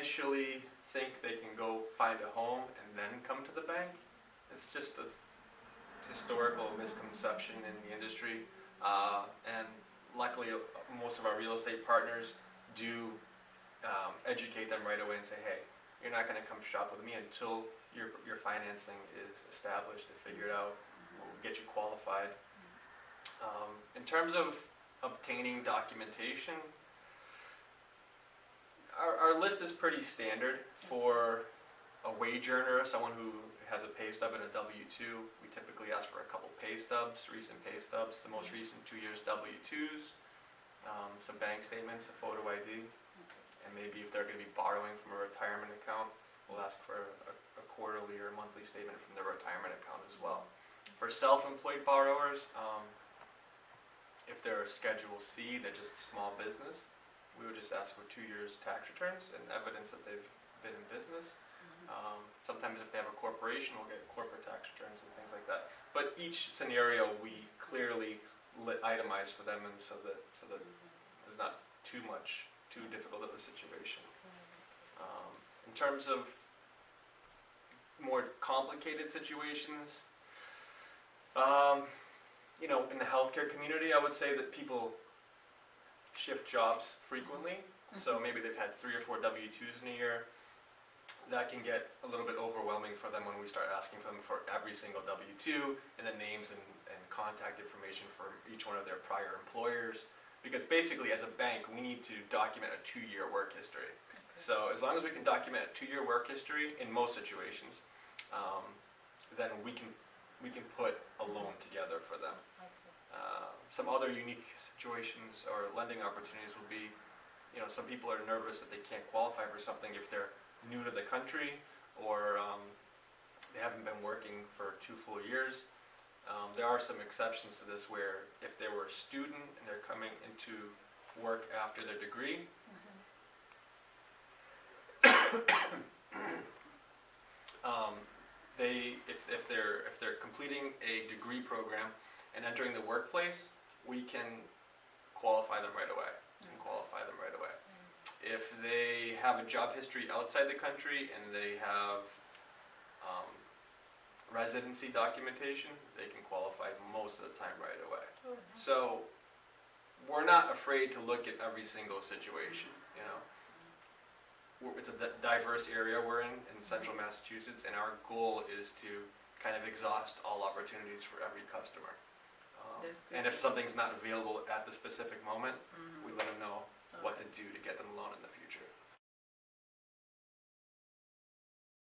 initially think they can go find a home and then come to the bank. It's just a historical misconception in the industry, and luckily most of our real estate partners do educate them right away and say, hey, you're not going to come shop with me until your financing is established and figured out. We'll get you qualified. In terms of obtaining documentation, our list is pretty standard. For a wage earner, someone who has a pay stub and a W-2, we typically ask for a couple pay stubs, recent pay stubs, the most recent 2 years W-2s, some bank statements, a photo ID, and maybe if they're going to be borrowing from a retirement account, we'll ask for a quarterly or monthly statement from their retirement account as well. For self-employed borrowers, if they're a Schedule C, they're just a small business, we would just ask for 2 years tax returns and evidence that they've been in business. Sometimes if they have a corporation, we'll get corporate tax returns and things like that. But each scenario we clearly itemize for them, and so that there's not too difficult of a situation. In terms of more complicated situations, in the healthcare community, I would say that people shift jobs frequently. So maybe they've had 3 or 4 W-2s in a year. That can get a little bit overwhelming for them when we start asking for them for every single W-2 and the names and contact information for each one of their prior employers. Because basically, as a bank, we need to document a 2-year work history. So as long as we can document a 2-year work history in most situations, then we can put a loan together for them. Some other unique situations or lending opportunities will be, some people are nervous that they can't qualify for something if they're new to the country, or they haven't been working for 2 full years. There are some exceptions to this where if they were a student and they're coming into work after their degree, if they're completing a degree program and entering the workplace, we can qualify them right away. If they have a job history outside the country and they have residency documentation, they can qualify most of the time right away. So we're not afraid to look at every single situation. It's a diverse area we're in central Massachusetts, and our goal is to kind of exhaust all opportunities for every customer. And if something's not available at the specific moment, we let them know what to do to get them